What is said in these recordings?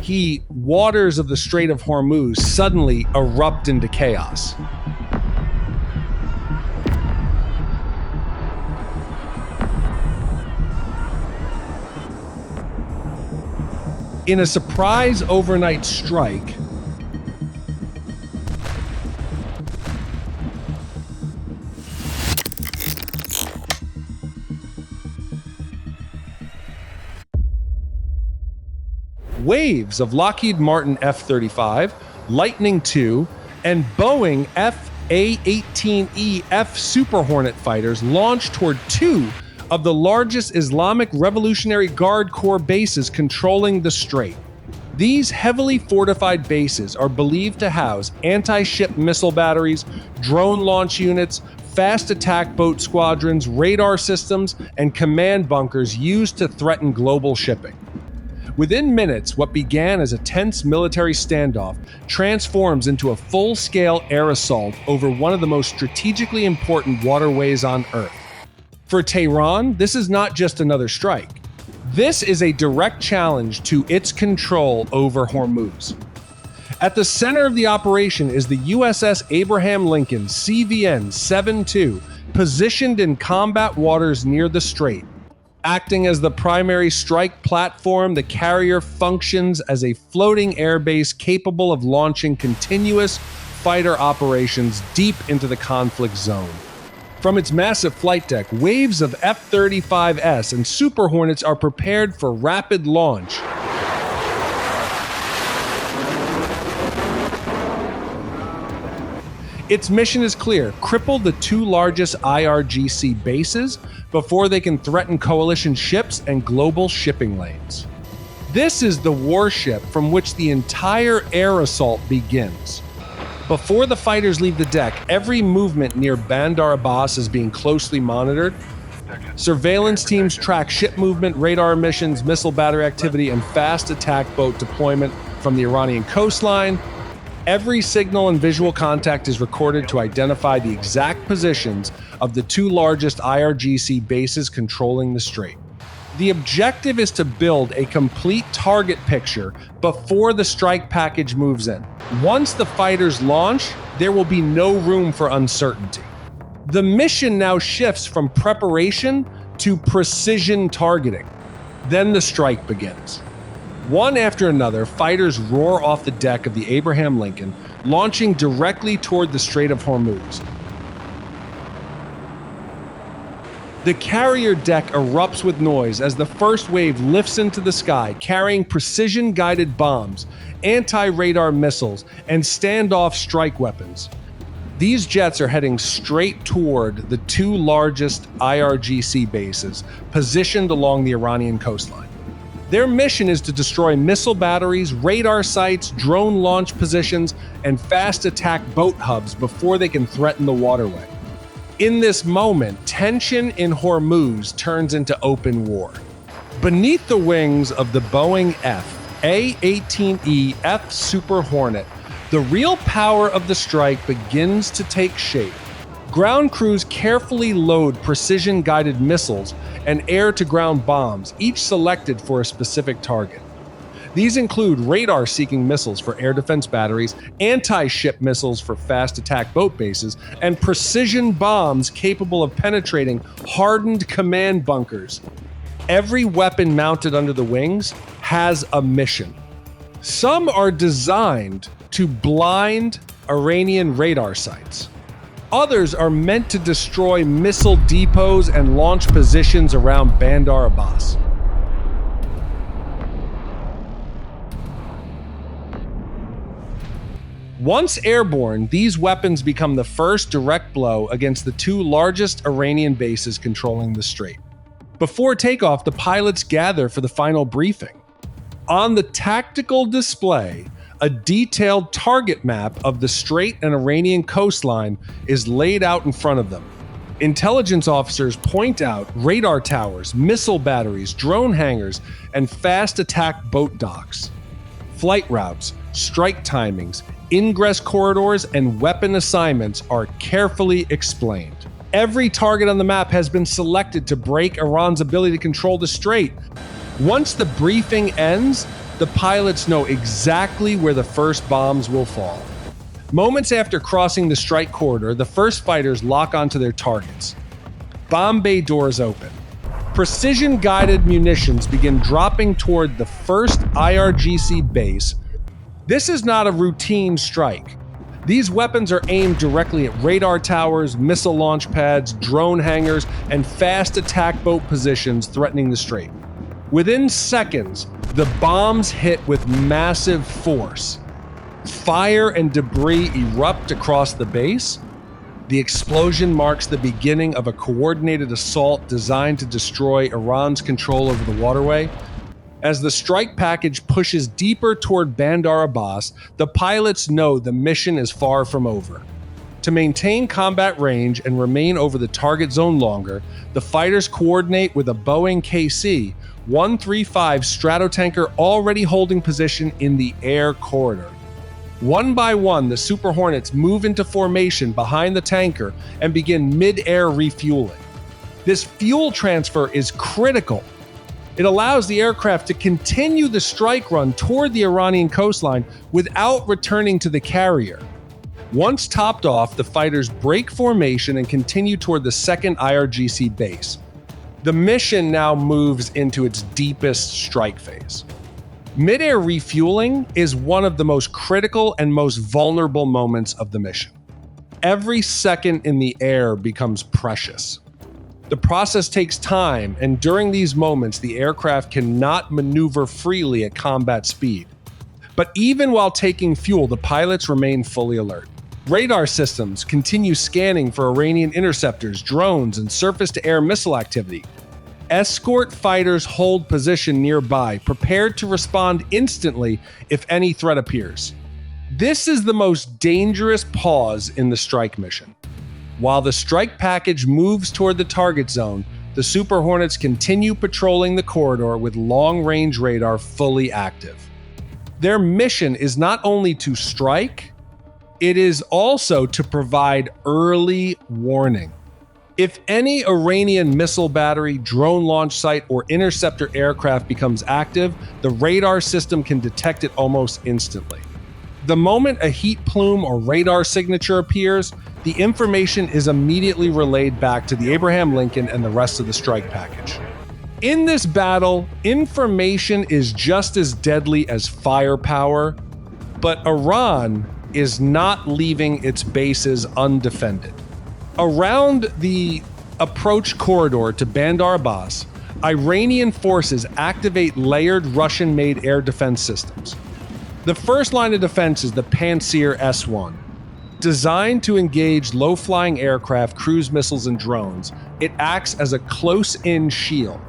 the waters of the Strait of Hormuz suddenly erupt into chaos. In a surprise overnight strike, waves of Lockheed Martin F-35, Lightning II, and Boeing F/A-18E Super Hornet fighters launched toward two of the largest Islamic Revolutionary Guard Corps bases controlling the strait. These heavily fortified bases are believed to house anti-ship missile batteries, drone launch units, fast attack boat squadrons, radar systems, and command bunkers used to threaten global shipping. Within minutes, what began as a tense military standoff transforms into a full-scale air assault over one of the most strategically important waterways on Earth. For Tehran, this is not just another strike. This is a direct challenge to its control over Hormuz. At the center of the operation is the USS Abraham Lincoln CVN-72, positioned in combat waters near the strait. Acting as the primary strike platform, the carrier functions as a floating airbase capable of launching continuous fighter operations deep into the conflict zone. From its massive flight deck, waves of F-35s and Super Hornets are prepared for rapid launch. Its mission is clear: cripple the two largest IRGC bases before they can threaten coalition ships and global shipping lanes. This is the warship from which the entire air assault begins. Before the fighters leave the deck, every movement near Bandar Abbas is being closely monitored. Surveillance teams track ship movement, radar emissions, missile battery activity, and fast attack boat deployment from the Iranian coastline. Every signal and visual contact is recorded to identify the exact positions of the two largest IRGC bases controlling the strait. The objective is to build a complete target picture before the strike package moves in. Once the fighters launch, there will be no room for uncertainty. The mission now shifts from preparation to precision targeting. Then the strike begins. One after another, fighters roar off the deck of the Abraham Lincoln, launching directly toward the Strait of Hormuz. The carrier deck erupts with noise as the first wave lifts into the sky, carrying precision-guided bombs, anti-radar missiles, and standoff strike weapons. These jets are heading straight toward the two largest IRGC bases, positioned along the Iranian coastline. Their mission is to destroy missile batteries, radar sites, drone launch positions, and fast attack boat hubs before they can threaten the waterway. In this moment, tension in Hormuz turns into open war. Beneath the wings of the Boeing F/A-18E Super Hornet, the real power of the strike begins to take shape. Ground crews carefully load precision-guided missiles and air-to-ground bombs, each selected for a specific target. These include radar-seeking missiles for air defense batteries, anti-ship missiles for fast attack boat bases, and precision bombs capable of penetrating hardened command bunkers. Every weapon mounted under the wings has a mission. Some are designed to blind Iranian radar sites. Others are meant to destroy missile depots and launch positions around Bandar Abbas. Once airborne, these weapons become the first direct blow against the two largest Iranian bases controlling the strait. Before takeoff, the pilots gather for the final briefing. On the tactical display, a detailed target map of the strait and Iranian coastline is laid out in front of them. Intelligence officers point out radar towers, missile batteries, drone hangars, and fast attack boat docks. Flight routes, strike timings, ingress corridors, and weapon assignments are carefully explained. Every target on the map has been selected to break Iran's ability to control the strait. Once the briefing ends, the pilots know exactly where the first bombs will fall. Moments after crossing the strike corridor, the first fighters lock onto their targets. Bomb bay doors open. Precision-guided munitions begin dropping toward the first IRGC base. This is not a routine strike. These weapons are aimed directly at radar towers, missile launch pads, drone hangars, and fast attack boat positions threatening the strait. Within seconds, the bombs hit with massive force. Fire and debris erupt across the base. The explosion marks the beginning of a coordinated assault designed to destroy Iran's control over the waterway. As the strike package pushes deeper toward Bandar Abbas, the pilots know the mission is far from over. To maintain combat range and remain over the target zone longer, the fighters coordinate with a Boeing KC-135 Stratotanker already holding position in the air corridor. One by one, the Super Hornets move into formation behind the tanker and begin mid-air refueling. This fuel transfer is critical. It allows the aircraft to continue the strike run toward the Iranian coastline without returning to the carrier. Once topped off, the fighters break formation and continue toward the second IRGC base. The mission now moves into its deepest strike phase. Mid-air refueling is one of the most critical and most vulnerable moments of the mission. Every second in the air becomes precious. The process takes time, and during these moments, the aircraft cannot maneuver freely at combat speed. But even while taking fuel, the pilots remain fully alert. Radar systems continue scanning for Iranian interceptors, drones, and surface-to-air missile activity. Escort fighters hold position nearby, prepared to respond instantly if any threat appears. This is the most dangerous pause in the strike mission. While the strike package moves toward the target zone, the Super Hornets continue patrolling the corridor with long-range radar fully active. Their mission is not only to strike, it is also to provide early warning. If any Iranian missile battery, drone launch site, or interceptor aircraft becomes active, the radar system can detect it almost instantly. The moment a heat plume or radar signature appears, the information is immediately relayed back to the Abraham Lincoln and the rest of the strike package. In this battle, information is just as deadly as firepower, but Iran is not leaving its bases undefended. Around the approach corridor to Bandar Abbas, Iranian forces activate layered Russian-made air defense systems. The first line of defense is the Pantsir S-1. Designed to engage low-flying aircraft, cruise missiles, and drones, it acts as a close-in shield.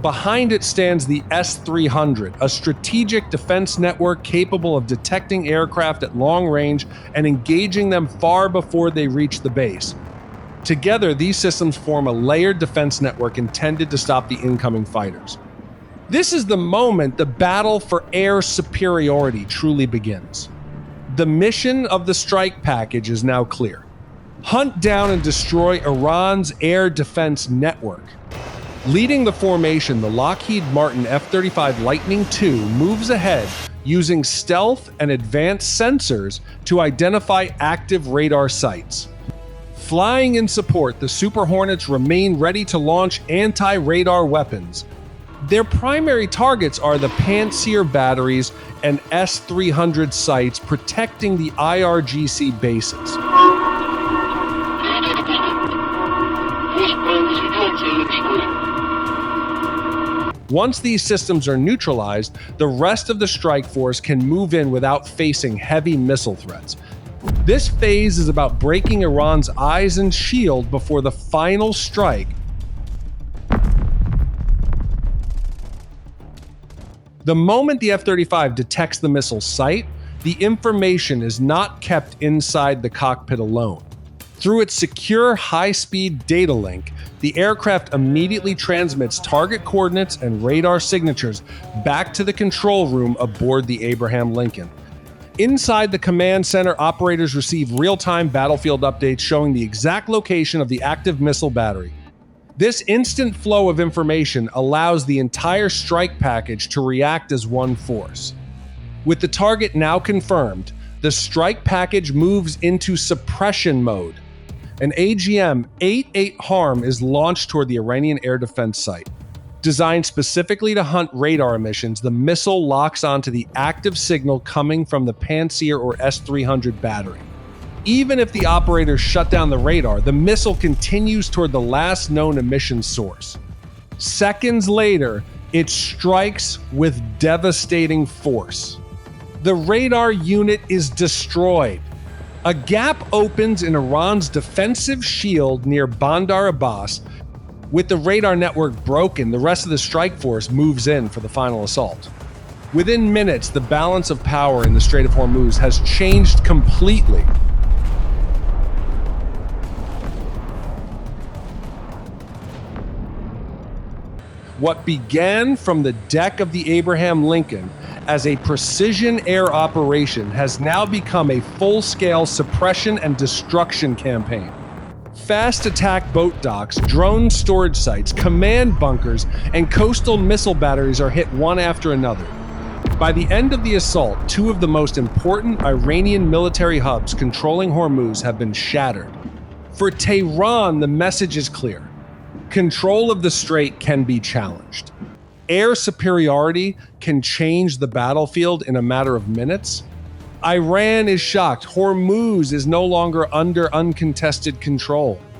Behind it stands the S-300, a strategic defense network capable of detecting aircraft at long range and engaging them far before they reach the base. Together, these systems form a layered defense network intended to stop the incoming fighters. This is the moment the battle for air superiority truly begins. The mission of the strike package is now clear. Hunt down and destroy Iran's air defense network. Leading the formation, the Lockheed Martin F-35 Lightning II moves ahead using stealth and advanced sensors to identify active radar sites. Flying in support, the Super Hornets remain ready to launch anti-radar weapons. Their primary targets are the Pantsir batteries and S-300 sites protecting the IRGC bases. Once these systems are neutralized, the rest of the strike force can move in without facing heavy missile threats. This phase is about breaking Iran's eyes and shield before the final strike. The moment the F-35 detects the missile site, the information is not kept inside the cockpit alone. Through its secure high-speed data link, the aircraft immediately transmits target coordinates and radar signatures back to the control room aboard the Abraham Lincoln. Inside the command center, operators receive real-time battlefield updates showing the exact location of the active missile battery. This instant flow of information allows the entire strike package to react as one force. With the target now confirmed, the strike package moves into suppression mode. An AGM-88 Harm is launched toward the Iranian air defense site. Designed specifically to hunt radar emissions, the missile locks onto the active signal coming from the Pantsir or S-300 battery. Even if the operators shut down the radar, the missile continues toward the last known emission source. Seconds later, it strikes with devastating force. The radar unit is destroyed. A gap opens in Iran's defensive shield near Bandar Abbas. With the radar network broken, the rest of the strike force moves in for the final assault. Within minutes, the balance of power in the Strait of Hormuz has changed completely. What began from the deck of the Abraham Lincoln as a precision air operation has now become a full-scale suppression and destruction campaign. Fast attack boat docks, drone storage sites, command bunkers, and coastal missile batteries are hit one after another. By the end of the assault, two of the most important Iranian military hubs controlling Hormuz have been shattered. For Tehran, the message is clear. Control of the strait can be challenged. Air superiority can change the battlefield in a matter of minutes. Iran is shocked. Hormuz is no longer under uncontested control.